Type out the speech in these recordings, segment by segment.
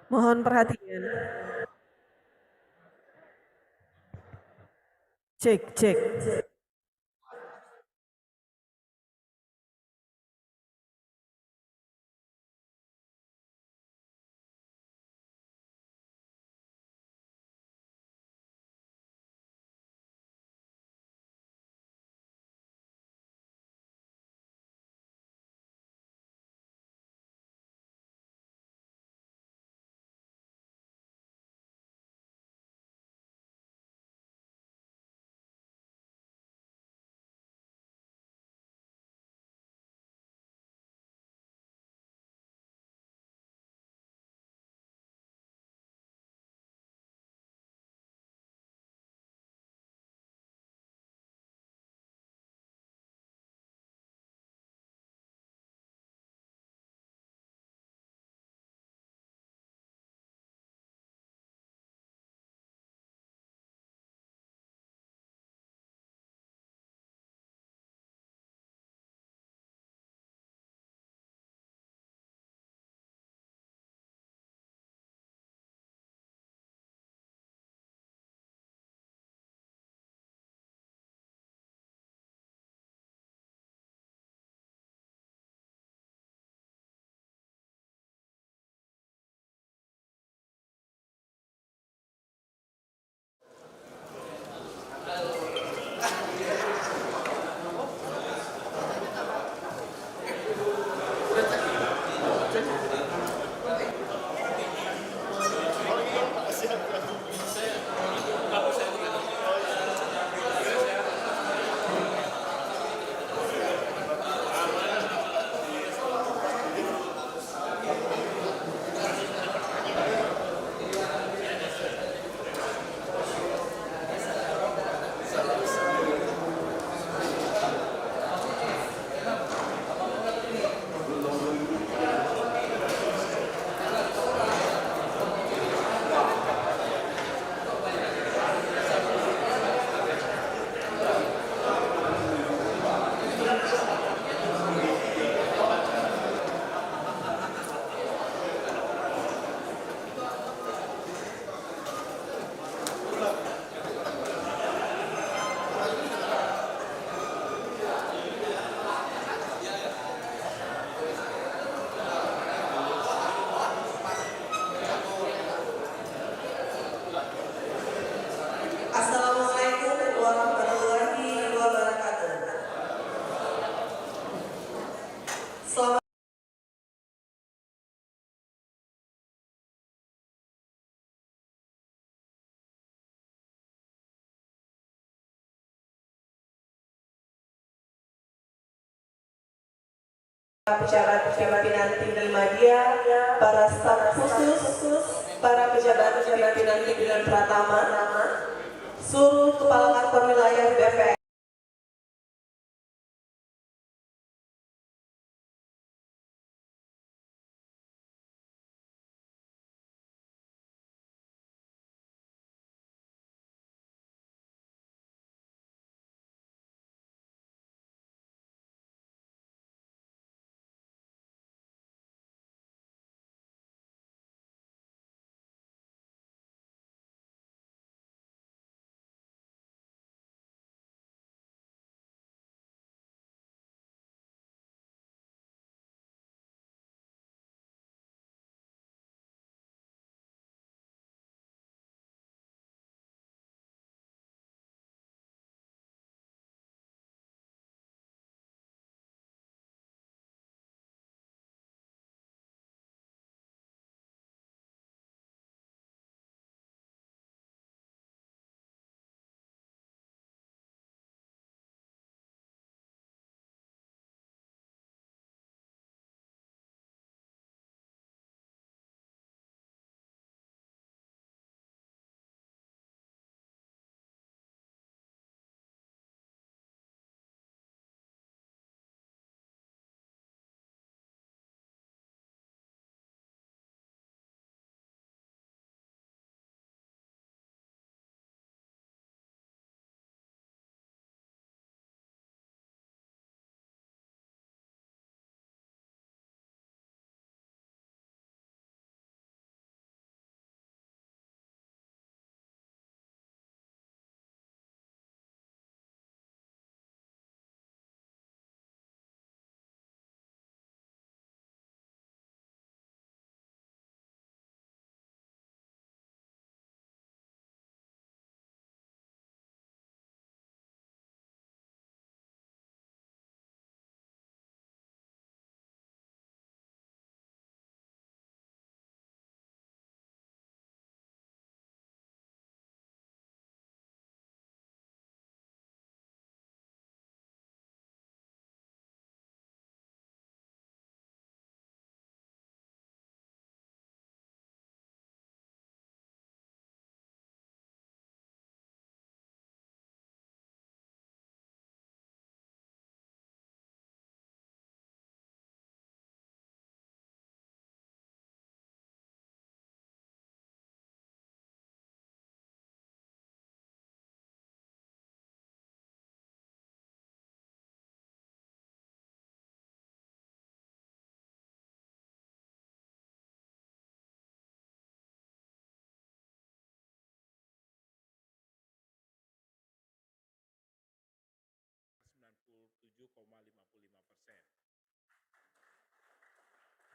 Mohon perhatian. Cek, cek. Assalamualaikum warahmatullahi wabarakatuh. Selamat pejabat pimpinan tinggi media, para staf khusus, para pejabat pimpinan pimpinan Pratama, seluruh kepala kantor wilayah BPN.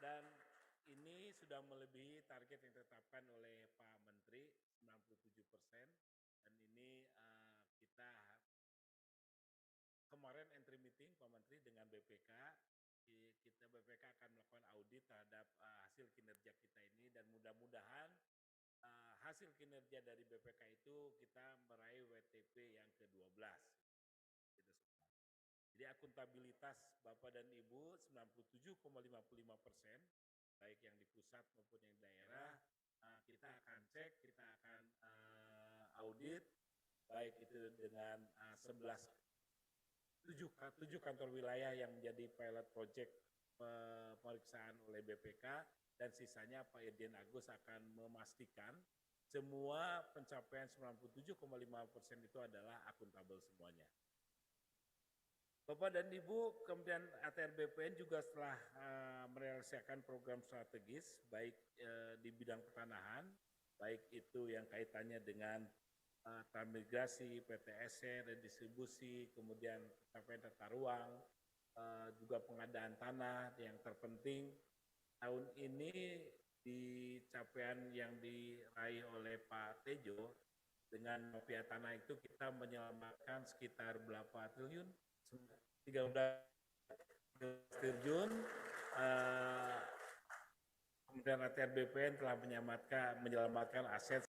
Dan ini sudah melebihi target yang ditetapkan oleh Pak Menteri 97%. Dan ini kita kemarin entry meeting Pak Menteri dengan BPK, kita BPK akan melakukan audit terhadap hasil kinerja kita ini dan mudah-mudahan hasil kinerja dari BPK itu kita meraih WTP yang ke-12. Jadi akuntabilitas Bapak dan Ibu 97,55%, baik yang di pusat maupun yang di daerah, kita akan cek, kita akan audit, baik itu dengan 7 kantor wilayah yang menjadi pilot project pemeriksaan oleh BPK, dan sisanya Pak Irjen Agus akan memastikan semua pencapaian 97,5% itu adalah akuntabel semuanya. Bapak dan Ibu, kemudian ATR BPN juga setelah merealisasikan program strategis, baik di bidang pertanahan, baik itu yang kaitannya dengan transmigrasi, PTSC, redistribusi, kemudian pencapaian tata ruang, juga pengadaan tanah. Yang terpenting tahun ini di capaian yang diraih oleh Pak Tejo dengan mafia tanah itu kita menyelamatkan sekitar berapa triliun? 13 triliun. Kemudian ATR BPN telah menyelamatkan aset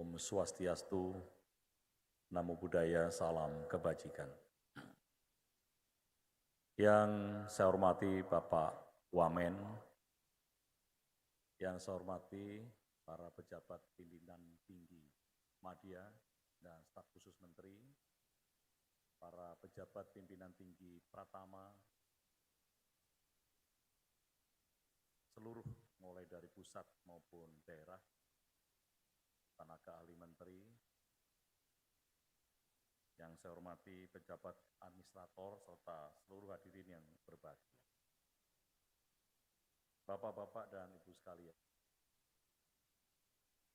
Om Swastiastu, Namo Buddhaya, salam kebajikan. Yang saya hormati Bapak Wamen, yang saya hormati para pejabat pimpinan tinggi Madya dan staf khusus menteri, para pejabat pimpinan tinggi Pratama, seluruh mulai dari pusat maupun daerah, tenaga ahli menteri, yang saya hormati pejabat administrator serta seluruh hadirin yang berbahagia. Bapak-bapak dan Ibu sekalian,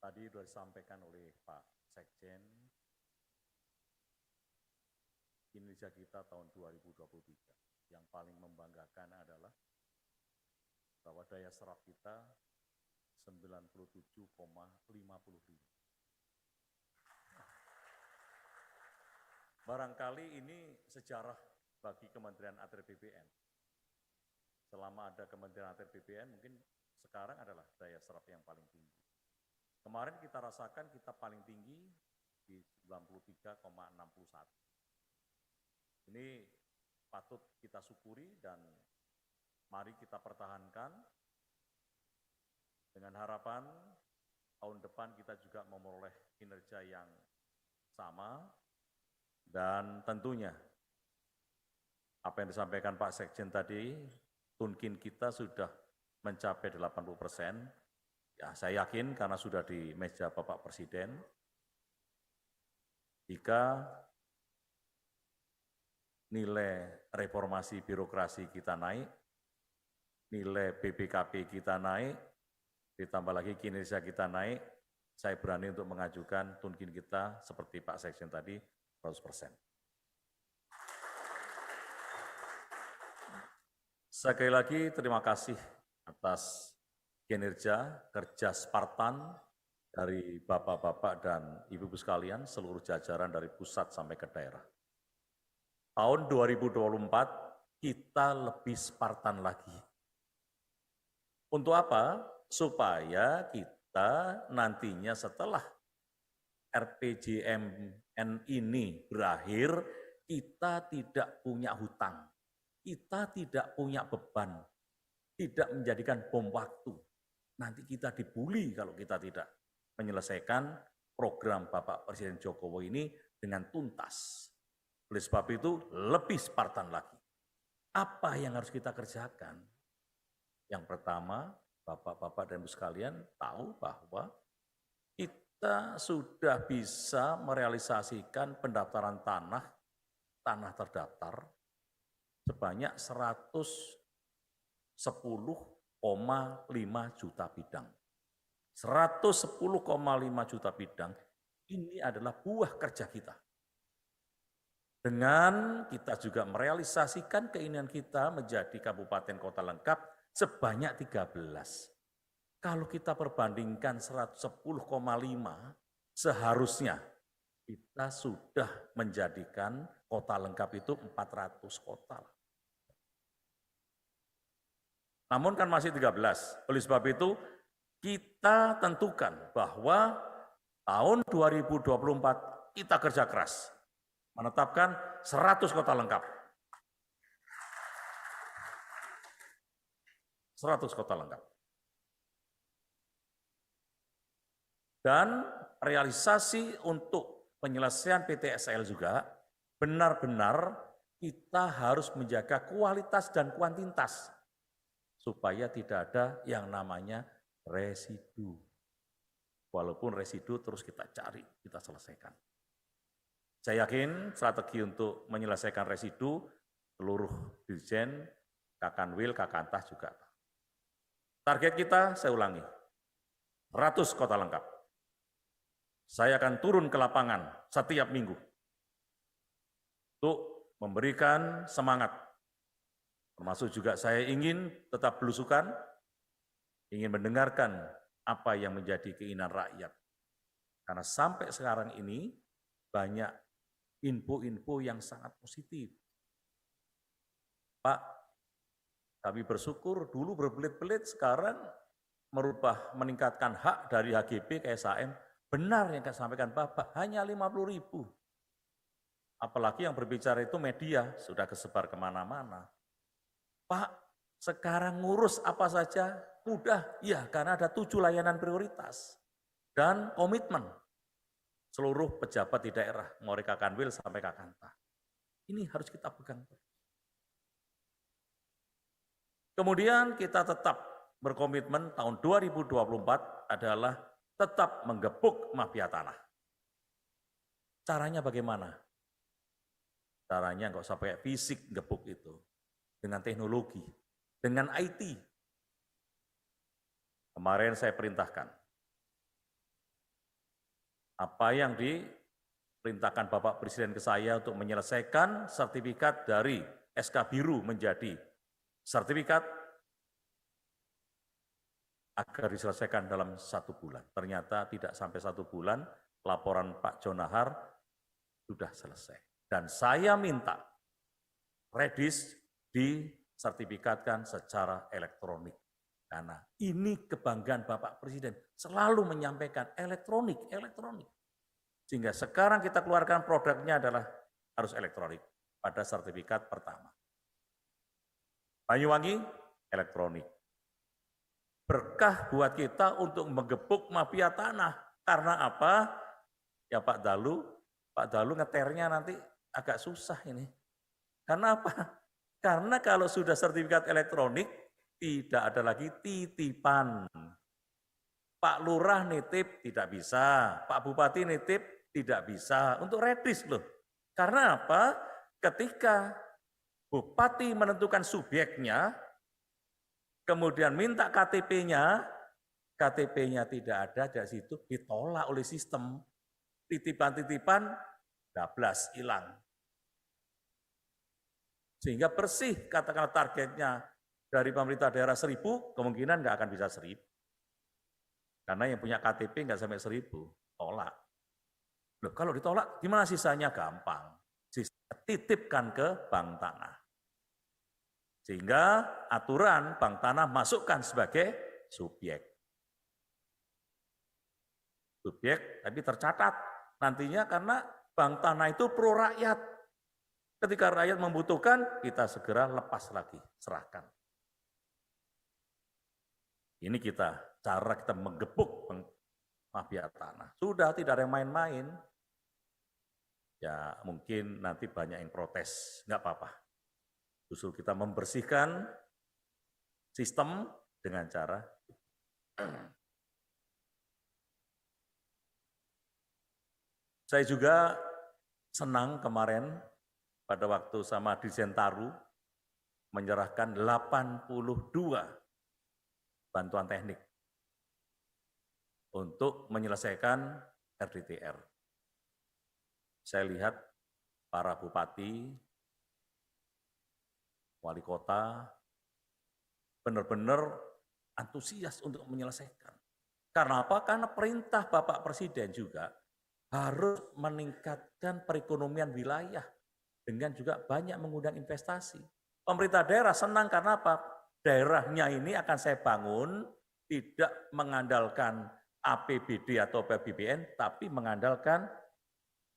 tadi sudah disampaikan oleh Pak Sekjen, kinerja kita tahun 2023 yang paling membanggakan adalah bahwa daya serap kita 97,55. Barangkali ini sejarah bagi Kementerian ATR BPN. Selama ada Kementerian ATR BPN, mungkin sekarang adalah daya serap yang paling tinggi. Kemarin kita rasakan kita paling tinggi di 93,61. Ini patut kita syukuri dan mari kita pertahankan dengan harapan tahun depan kita juga memperoleh kinerja yang sama dan tentunya apa yang disampaikan Pak Sekjen tadi, tunkin kita sudah mencapai 80%. Ya, saya yakin karena sudah di meja Bapak Presiden, jika nilai reformasi birokrasi kita naik, nilai BPKP kita naik, ditambah lagi kinerja kita naik, saya berani untuk mengajukan tunkin kita seperti Pak Sekjen tadi, 100%. Sekali lagi terima kasih atas kinerja, kerja Spartan dari Bapak-Bapak dan Ibu-Ibu sekalian, seluruh jajaran dari pusat sampai ke daerah. Tahun 2024 kita lebih Spartan lagi. Untuk apa? Supaya kita nantinya setelah RPJMN ini berakhir, kita tidak punya hutang. Kita tidak punya beban, tidak menjadikan bom waktu. Nanti kita dibully kalau kita tidak menyelesaikan program Bapak Presiden Jokowi ini dengan tuntas. Oleh sebab itu lebih Spartan lagi. Apa yang harus kita kerjakan? Yang pertama, Bapak-bapak dan Ibu sekalian tahu bahwa kita sudah bisa merealisasikan pendaftaran tanah terdaftar sebanyak 110,5 juta bidang. 110,5 juta bidang ini adalah buah kerja kita. Dengan kita juga merealisasikan keinginan kita menjadi kabupaten kota lengkap sebanyak 13. Kalau kita perbandingkan 110,5, seharusnya kita sudah menjadikan kota lengkap itu 400 kota. Namun kan masih 13. Oleh sebab itu kita tentukan bahwa tahun 2024 kita kerja keras. Menetapkan 100 kota lengkap. 100 kota lengkap. Dan realisasi untuk penyelesaian PTSL juga benar-benar kita harus menjaga kualitas dan kuantitas supaya tidak ada yang namanya residu. Walaupun residu terus kita cari, kita selesaikan. Saya yakin strategi untuk menyelesaikan residu seluruh dirjen, Kakanwil, Kakantas juga. Target kita, saya ulangi, 100 kota lengkap. Saya akan turun ke lapangan setiap minggu untuk memberikan semangat. Termasuk juga saya ingin tetap belusukan, ingin mendengarkan apa yang menjadi keinginan rakyat. Karena sampai sekarang ini banyak info-info yang sangat positif. Pak, kami bersyukur dulu berbelit-belit, sekarang meningkatkan hak dari HGB ke SHM, Benar yang sampaikan Bapak, hanya 50.000. Apalagi yang berbicara itu media, sudah kesebar kemana-mana. Pak, sekarang ngurus apa saja mudah, ya karena ada 7 layanan prioritas dan komitmen seluruh pejabat di daerah, mulai Kakanwil sampai Kakanta. Ini harus kita pegang. Kemudian kita tetap berkomitmen tahun 2024 adalah tetap menggebuk mafia tanah. Caranya bagaimana? Caranya nggak usah pakai fisik gebuk itu. Dengan teknologi, dengan IT. Kemarin saya perintahkan. Apa yang diperintahkan Bapak Presiden ke saya untuk menyelesaikan sertifikat dari SK Biru menjadi sertifikat agar diselesaikan dalam 1 bulan. Ternyata tidak sampai 1 bulan, laporan Pak Jonahar sudah selesai. Dan saya minta Redis disertifikatkan secara elektronik. Karena ini kebanggaan Bapak Presiden, selalu menyampaikan elektronik. Sehingga sekarang kita keluarkan produknya adalah harus elektronik pada sertifikat pertama. Banyuwangi, elektronik. Berkah buat kita untuk menggebuk mafia tanah. Karena apa? Ya Pak Dalu ngeternya nanti agak susah ini. Karena apa? Karena kalau sudah sertifikat elektronik, tidak ada lagi titipan. Pak Lurah nitip tidak bisa, Pak Bupati nitip tidak bisa. Untuk Redis loh. Karena apa? Ketika Bupati menentukan subjeknya, kemudian minta KTP-nya, KTP-nya tidak ada dari situ, ditolak oleh sistem. Titipan-titipan, 12 hilang. Sehingga bersih, katakanlah targetnya dari pemerintah daerah 1.000, kemungkinan nggak akan bisa 1.000. Karena yang punya KTP nggak sampai 1.000, tolak. Loh, kalau ditolak, gimana sisanya? Gampang. Sisanya titipkan ke bank tanah. Sehingga aturan bank tanah masukkan sebagai subjek. Subjek, tapi tercatat. Nantinya karena bank tanah itu pro rakyat. Ketika rakyat membutuhkan, kita segera lepas lagi, serahkan. Ini cara kita menggebuk mafia tanah. Sudah tidak ada yang main-main. Ya mungkin nanti banyak yang protes, nggak apa-apa. Justru kita membersihkan sistem dengan cara saya juga senang kemarin pada waktu sama Dirjen Taru menyerahkan 82 bantuan teknik untuk menyelesaikan RDTR. Saya lihat para bupati, wali kota benar-benar antusias untuk menyelesaikan. Karena apa? Karena perintah Bapak Presiden juga harus meningkatkan perekonomian wilayah dengan juga banyak mengundang investasi. Pemerintah daerah senang karena apa? Daerahnya ini akan saya bangun tidak mengandalkan APBD atau APBN, tapi mengandalkan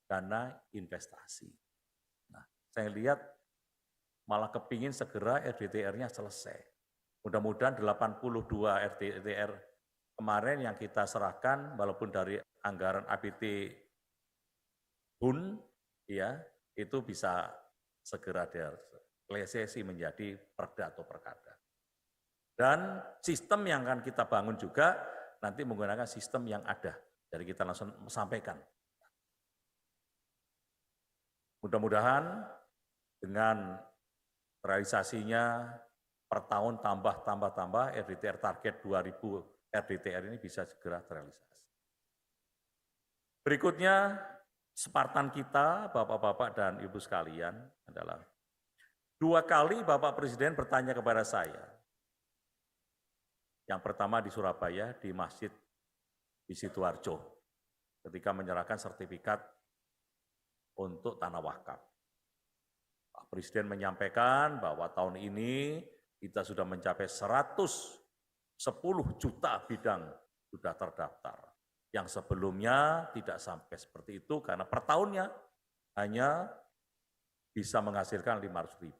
dana investasi. Nah, saya lihat malah kepingin segera RDTR-nya selesai. Mudah-mudahan 82 RDTR kemarin yang kita serahkan, walaupun dari anggaran APT BUN, ya itu bisa segera direalisasi menjadi perda atau perkada. Dan sistem yang akan kita bangun juga nanti menggunakan sistem yang ada. Jadi kita langsung sampaikan. Mudah-mudahan dengan realisasinya per tahun tambah RDTR target 2000 RDTR ini bisa segera terrealisasi. Berikutnya, Spartan kita, Bapak-Bapak dan Ibu sekalian adalah 2 kali Bapak Presiden bertanya kepada saya. Yang pertama di Surabaya, di Masjid di Sidoarjo, ketika menyerahkan sertifikat untuk tanah wakaf. Pak Presiden menyampaikan bahwa tahun ini kita sudah mencapai 110 juta bidang sudah terdaftar. Yang sebelumnya tidak sampai seperti itu karena per tahunnya hanya bisa menghasilkan 500.000.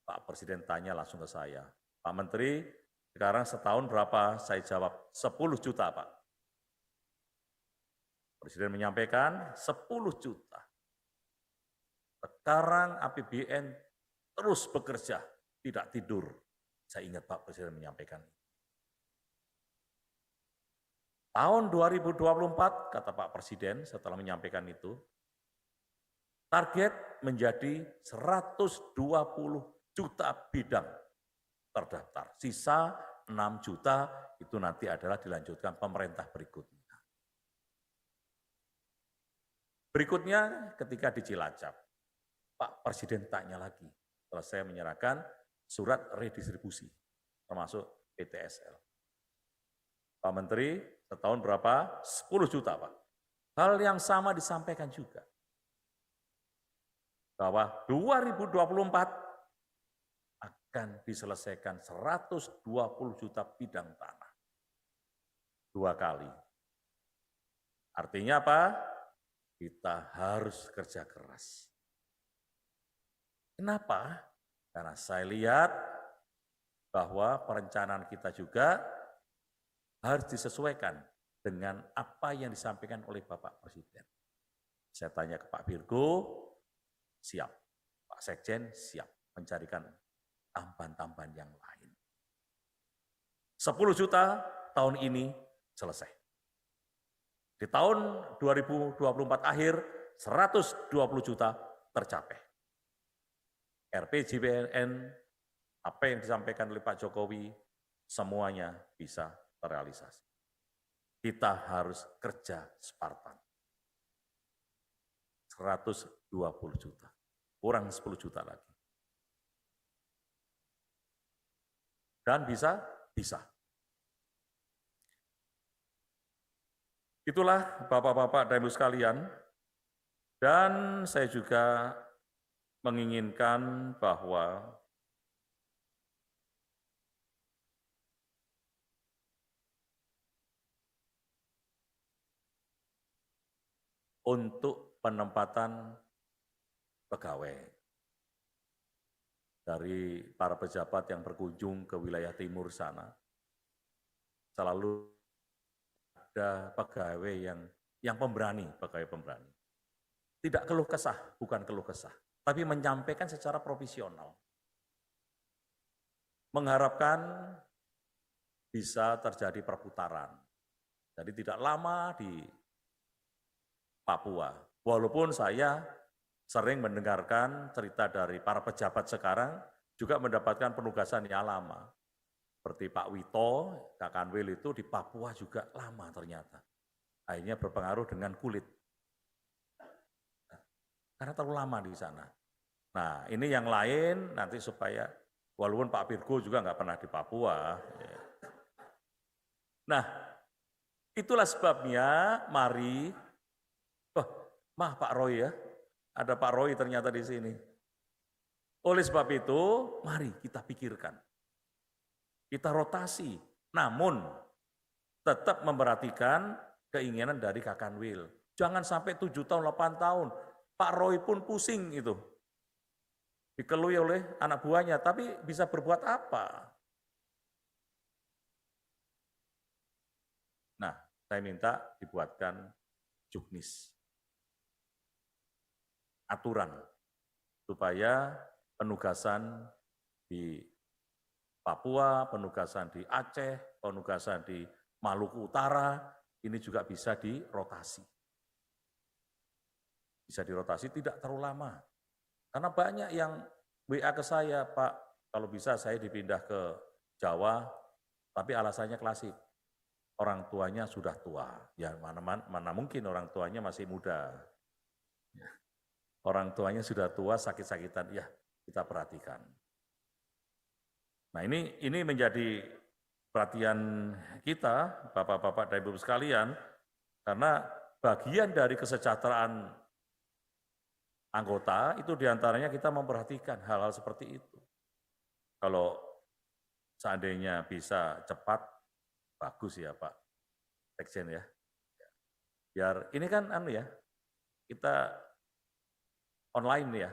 Pak Presiden tanya langsung ke saya, Pak Menteri, sekarang setahun berapa? Saya jawab 10 juta, Pak. Presiden menyampaikan 10 juta. Sekarang APBN terus bekerja, tidak tidur. Saya ingat Pak Presiden menyampaikan. Tahun 2024, kata Pak Presiden setelah menyampaikan itu, target menjadi 120 juta bidang terdaftar. Sisa 6 juta itu nanti adalah dilanjutkan pemerintah berikutnya. Berikutnya ketika di Cilacap, Pak Presiden tanya lagi, setelah saya menyerahkan surat redistribusi, termasuk PTSL. Pak Menteri, setahun berapa? 10 juta, Pak. Hal yang sama disampaikan juga. Bahwa 2024 akan diselesaikan 120 juta bidang tanah. 2 kali. Artinya apa? Kita harus kerja keras. Kenapa? Karena saya lihat bahwa perencanaan kita juga harus disesuaikan dengan apa yang disampaikan oleh Bapak Presiden. Saya tanya ke Pak Virgo, siap. Pak Sekjen, siap mencarikan tambahan-tambahan yang lain. 10 juta tahun ini selesai. Di tahun 2024 akhir, 120 juta tercapai. RPJMN, apa yang disampaikan oleh Pak Jokowi, semuanya bisa terrealisasi. Kita harus kerja Spartan. 120 juta, kurang 10 juta lagi. Dan bisa. Itulah Bapak-Bapak dan Ibu sekalian, dan saya juga menginginkan bahwa untuk penempatan pegawai dari para pejabat yang berkunjung ke wilayah timur sana, selalu ada pegawai yang pemberani, pegawai pemberani. Tidak keluh kesah, bukan keluh kesah, tapi menyampaikan secara profesional. Mengharapkan bisa terjadi perputaran. Jadi tidak lama di Papua. Walaupun saya sering mendengarkan cerita dari para pejabat sekarang, juga mendapatkan penugasan yang lama. Seperti Pak Wito, Kak Kanwil itu di Papua juga lama ternyata. Akhirnya berpengaruh dengan kulit. Karena terlalu lama di sana. Nah, ini yang lain nanti supaya, walaupun Pak Virgo juga nggak pernah di Papua. Nah, itulah sebabnya mari, Pak Roy ya, ada Pak Roy ternyata di sini. Oleh sebab itu, mari kita pikirkan. Kita rotasi, namun tetap memperhatikan keinginan dari Kak Kanwil. Jangan sampai 7 tahun, 8 tahun. Pak Roy pun pusing itu. Dikelui oleh anak buahnya, tapi bisa berbuat apa? Nah, saya minta dibuatkan juknis. Aturan, supaya penugasan di Papua, penugasan di Aceh, penugasan di Maluku Utara, ini juga bisa dirotasi. Bisa dirotasi tidak terlalu lama. Karena banyak yang WA ke saya, Pak, kalau bisa saya dipindah ke Jawa, tapi alasannya klasik. Orang tuanya sudah tua. Ya mana mungkin orang tuanya masih muda. Orang tuanya sudah tua, sakit-sakitan, ya kita perhatikan. Nah ini menjadi perhatian kita, Bapak-Bapak dan Ibu sekalian, karena bagian dari kesejahteraan anggota itu diantaranya kita memperhatikan hal-hal seperti itu. Kalau seandainya bisa cepat, bagus ya Pak Sekjen ya. Biar ini kan kita online ya.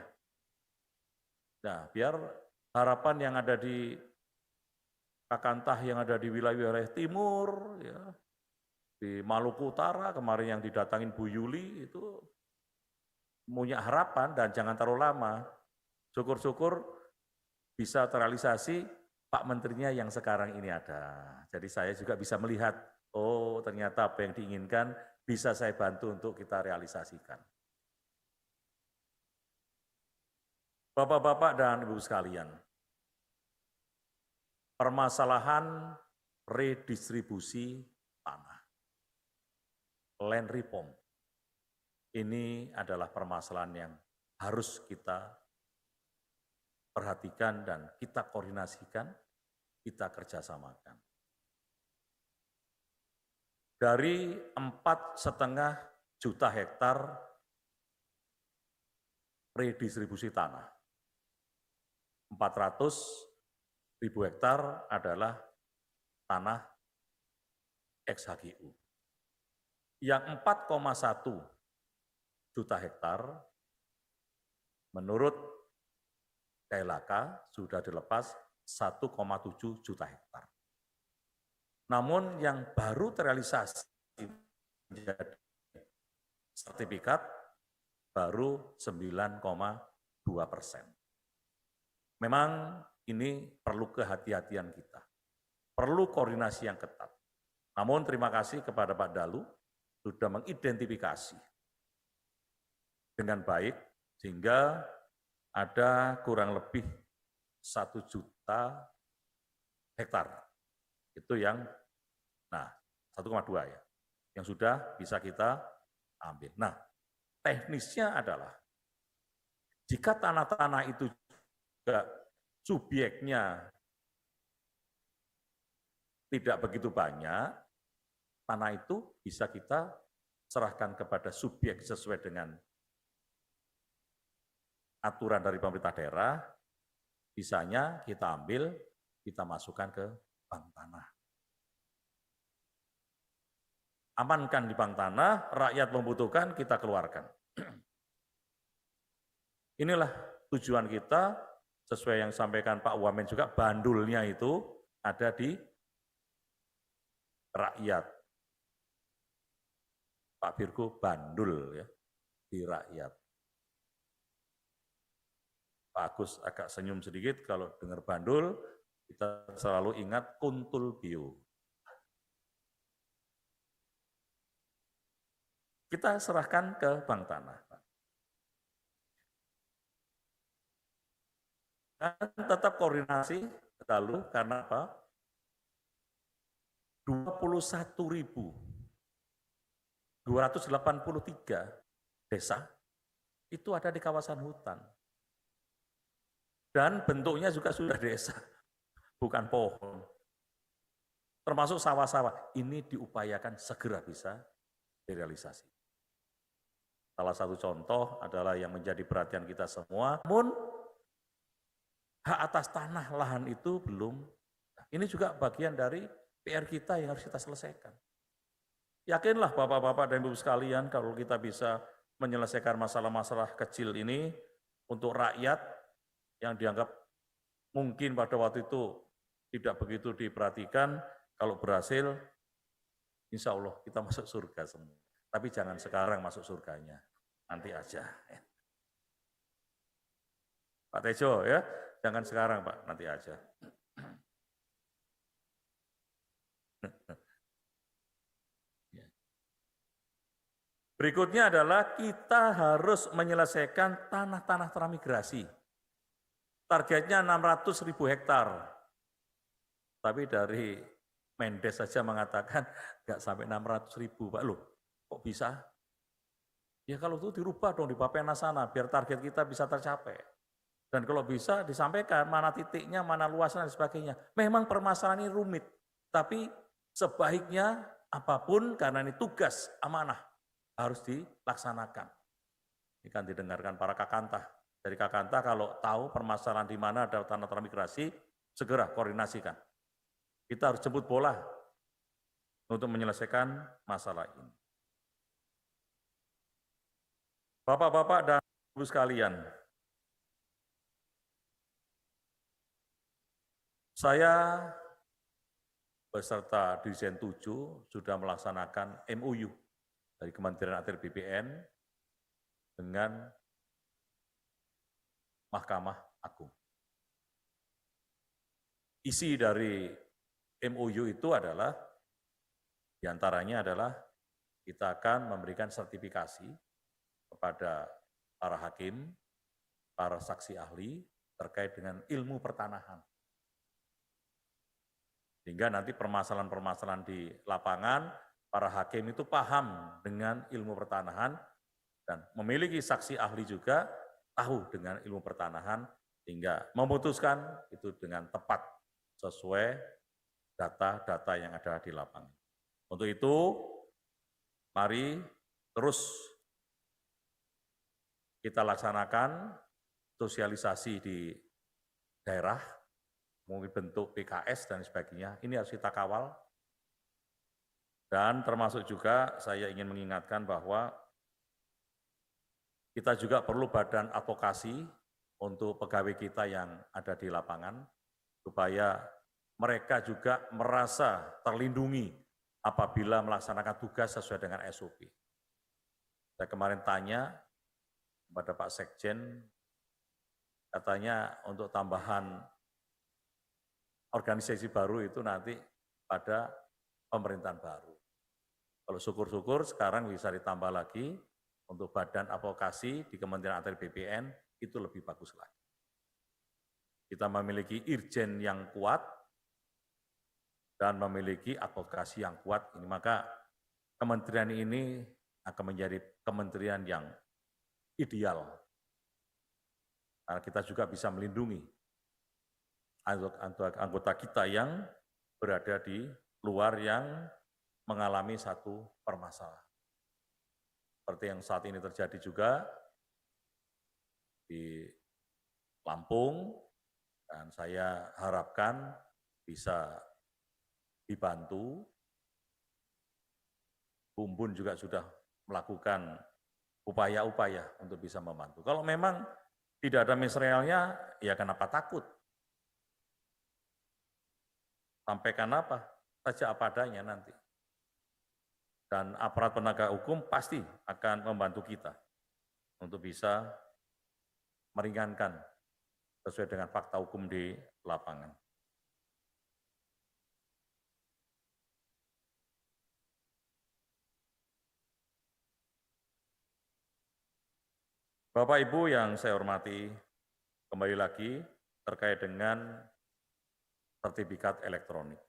Nah, biar harapan yang ada di Kakantah yang ada di wilayah-wilayah timur, ya, di Maluku Utara kemarin yang didatangin Bu Yuli itu punya harapan dan jangan terlalu lama. Syukur-syukur bisa terrealisasi Pak Menterinya yang sekarang ini ada. Jadi saya juga bisa melihat, oh ternyata apa yang diinginkan bisa saya bantu untuk kita realisasikan. Bapak-bapak dan Ibu sekalian, permasalahan redistribusi tanah, land reform, ini adalah permasalahan yang harus kita perhatikan dan kita koordinasikan, kita kerjasamakan. Dari 4,5 juta hektar redistribusi tanah, 400.000 hektar adalah tanah ex-HGU. Yang 4,1 juta hektar menurut KLHK sudah dilepas 1,7 juta hektar. Namun yang baru terrealisasi menjadi sertifikat baru 9,2%. Memang ini perlu kehati-hatian kita, perlu koordinasi yang ketat. Namun terima kasih kepada Pak Dalu sudah mengidentifikasi dengan baik sehingga ada kurang lebih 1 juta hektar. Itu yang 1,2 ya, yang sudah bisa kita ambil. Nah, teknisnya adalah jika tanah-tanah itu juga subyeknya tidak begitu banyak, tanah itu bisa kita serahkan kepada subyek sesuai dengan aturan dari pemerintah daerah, sisanya kita ambil, kita masukkan ke bank tanah. Amankan di bank tanah, rakyat membutuhkan, kita keluarkan. Inilah tujuan kita, sesuai yang disampaikan Pak Wamen juga, bandulnya itu ada di rakyat. Pak Virgo bandul ya, di rakyat. Pak Agus agak senyum sedikit kalau dengar bandul, kita selalu ingat kuntul bio. Kita serahkan ke bank tanah. Dan tetap koordinasi lalu karena apa? 21.283 desa itu ada di kawasan hutan. Dan bentuknya juga sudah desa, bukan pohon. Termasuk sawah-sawah, ini diupayakan segera bisa direalisasi. Salah satu contoh adalah yang menjadi perhatian kita semua, namun hak atas tanah lahan itu belum. Ini juga bagian dari PR kita yang harus kita selesaikan. Yakinlah Bapak-Bapak dan Ibu sekalian kalau kita bisa menyelesaikan masalah-masalah kecil ini untuk rakyat yang dianggap mungkin pada waktu itu tidak begitu diperhatikan, kalau berhasil, insya Allah kita masuk surga semua. Tapi jangan sekarang masuk surganya, nanti aja. Pak Tejo ya, jangan sekarang Pak, nanti aja. Berikutnya adalah kita harus menyelesaikan tanah-tanah transmigrasi. Targetnya 600.000 hektar. Tapi dari Mendes saja mengatakan nggak sampai 600.000 Pak. Loh, kok bisa? Ya kalau itu dirubah dong di Bappenas sana, biar target kita bisa tercapai. Dan kalau bisa disampaikan mana titiknya, mana luasnya dan sebagainya. Memang permasalahan ini rumit, tapi sebaiknya apapun karena ini tugas amanah harus dilaksanakan. Ini kan didengarkan para kakantah. Dari kakantah kalau tahu permasalahan di mana ada tanah transmigrasi, segera koordinasikan. Kita harus jemput bola. untuk menyelesaikan masalah ini. Bapak-bapak dan Ibu sekalian, saya beserta Dirjen 7 sudah melaksanakan MOU dari Kementerian ATR BPN dengan Mahkamah Agung. Isi dari MOU itu adalah, diantaranya adalah kita akan memberikan sertifikasi kepada para hakim, para saksi ahli terkait dengan ilmu pertanahan. Sehingga nanti permasalahan-permasalahan di lapangan, para hakim itu paham dengan ilmu pertanahan dan memiliki saksi ahli juga tahu dengan ilmu pertanahan, sehingga memutuskan itu dengan tepat sesuai data-data yang ada di lapangan. Untuk itu, mari terus kita laksanakan sosialisasi di daerah, mungkin bentuk PKS dan sebagainya, ini harus kita kawal. Dan termasuk juga saya ingin mengingatkan bahwa kita juga perlu badan advokasi untuk pegawai kita yang ada di lapangan, supaya mereka juga merasa terlindungi apabila melaksanakan tugas sesuai dengan SOP. Saya kemarin tanya kepada Pak Sekjen, katanya untuk tambahan organisasi baru itu nanti pada pemerintahan baru. Kalau syukur-syukur sekarang bisa ditambah lagi untuk badan advokasi di Kementerian ATR BPN, itu lebih bagus lagi. Kita memiliki irjen yang kuat dan memiliki advokasi yang kuat, maka kementerian ini akan menjadi kementerian yang ideal. Karena kita juga bisa melindungi anggota kita yang berada di luar yang mengalami satu permasalahan. Seperti yang saat ini terjadi juga di Lampung, dan saya harapkan bisa dibantu. Bumbun juga sudah melakukan upaya-upaya untuk bisa membantu. Kalau memang tidak ada materialnya, ya kenapa takut? Sampaikan apa saja apa adanya nanti. Dan aparat penegak hukum pasti akan membantu kita untuk bisa meringankan sesuai dengan fakta hukum di lapangan. Bapak Ibu yang saya hormati, kembali lagi terkait dengan sertifikat elektronik.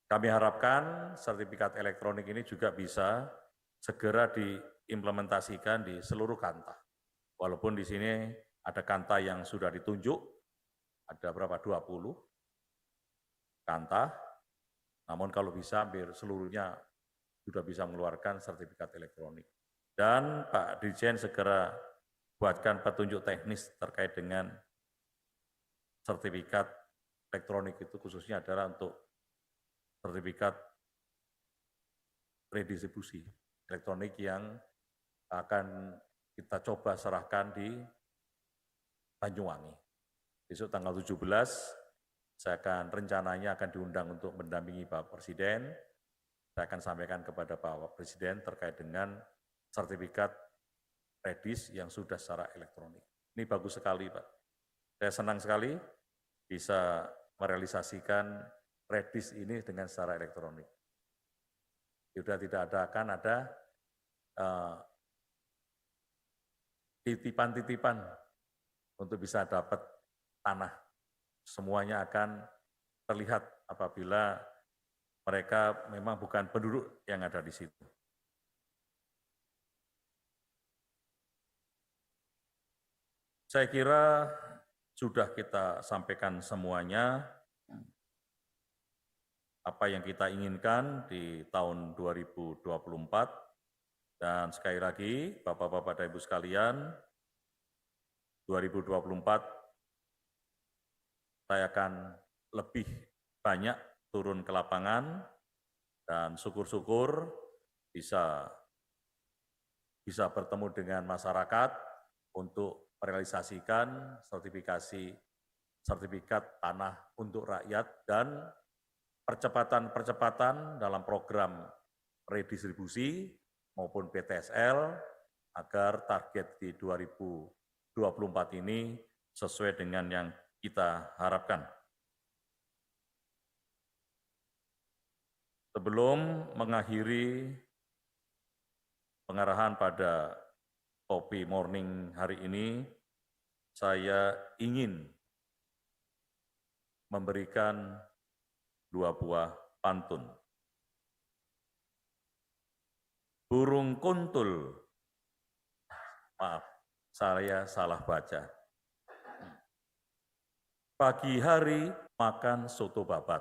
Kami harapkan sertifikat elektronik ini juga bisa segera diimplementasikan di seluruh kanta. Walaupun di sini ada kanta yang sudah ditunjuk, ada berapa 20 kanta, namun kalau bisa hampir seluruhnya sudah bisa mengeluarkan sertifikat elektronik. Dan Pak Dirjen segera buatkan petunjuk teknis terkait dengan sertifikat elektronik itu, khususnya adalah untuk sertifikat redistribusi elektronik yang akan kita coba serahkan di Banyuwangi. Besok tanggal 17, saya akan rencananya akan diundang untuk mendampingi Bapak Presiden. Saya akan sampaikan kepada Bapak Presiden terkait dengan sertifikat redis yang sudah secara elektronik. Ini bagus sekali, Pak. Saya senang sekali bisa merealisasikan redis ini dengan secara elektronik. Sudah tidak akan ada titipan-titipan untuk bisa dapat tanah. Semuanya akan terlihat apabila mereka memang bukan penduduk yang ada di situ. Saya kira sudah kita sampaikan semuanya apa yang kita inginkan di tahun 2024, dan sekali lagi Bapak-Bapak dan Ibu sekalian, 2024 saya akan lebih banyak turun ke lapangan dan syukur-syukur bisa bertemu dengan masyarakat untuk merealisasikan sertifikat tanah untuk rakyat dan percepatan dalam program redistribusi maupun PTSL agar target di 2024 ini sesuai dengan yang kita harapkan. Sebelum mengakhiri pengarahan pada kopi morning hari ini, saya ingin memberikan 2 buah pantun. Burung kuntul, maaf, saya salah baca. Pagi hari makan soto babat,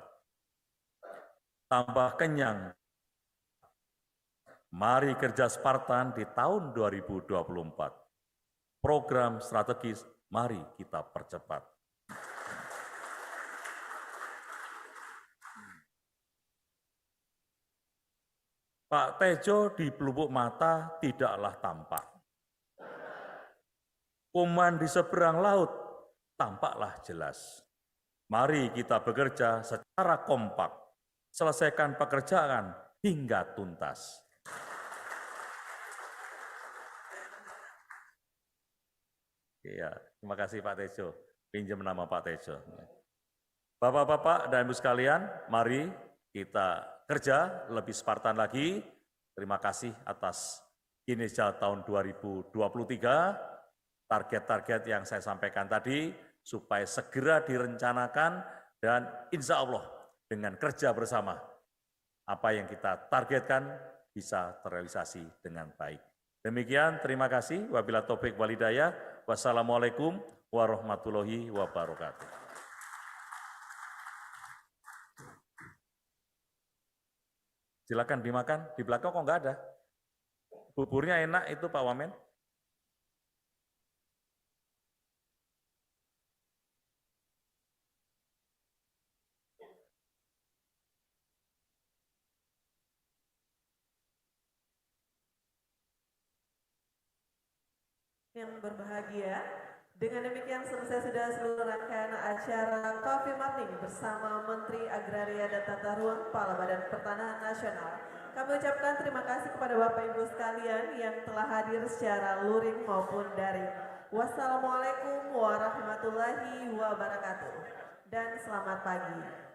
tambah kenyang. Mari kerja Spartan di tahun 2024. Program strategis, mari kita percepat. Pak Tejo di pelupuk mata tidaklah tampak. Kuman di seberang laut tampaklah jelas. Mari kita bekerja secara kompak, selesaikan pekerjaan hingga tuntas. Ya, terima kasih Pak Tejo, pinjam nama Pak Tejo. Bapak-bapak dan Ibu sekalian, mari kita kerja lebih Spartan lagi. Terima kasih atas kinerja tahun 2023, target-target yang saya sampaikan tadi, supaya segera direncanakan dan insya Allah dengan kerja bersama, apa yang kita targetkan bisa terrealisasi dengan baik. Demikian, terima kasih. Wabillahi taufiq wal hidayah. Wassalamualaikum warahmatullahi wabarakatuh. Silakan dimakan, di belakang kok nggak ada. Buburnya enak itu Pak Wamen. Yang berbahagia, dengan demikian selesai sudah seluruh rangkaian acara Coffee Morning bersama Menteri Agraria dan Tata Ruang Kepala Badan Pertanahan Nasional. Kami ucapkan terima kasih kepada Bapak Ibu sekalian yang telah hadir secara luring maupun daring. Wassalamualaikum warahmatullahi wabarakatuh dan selamat pagi.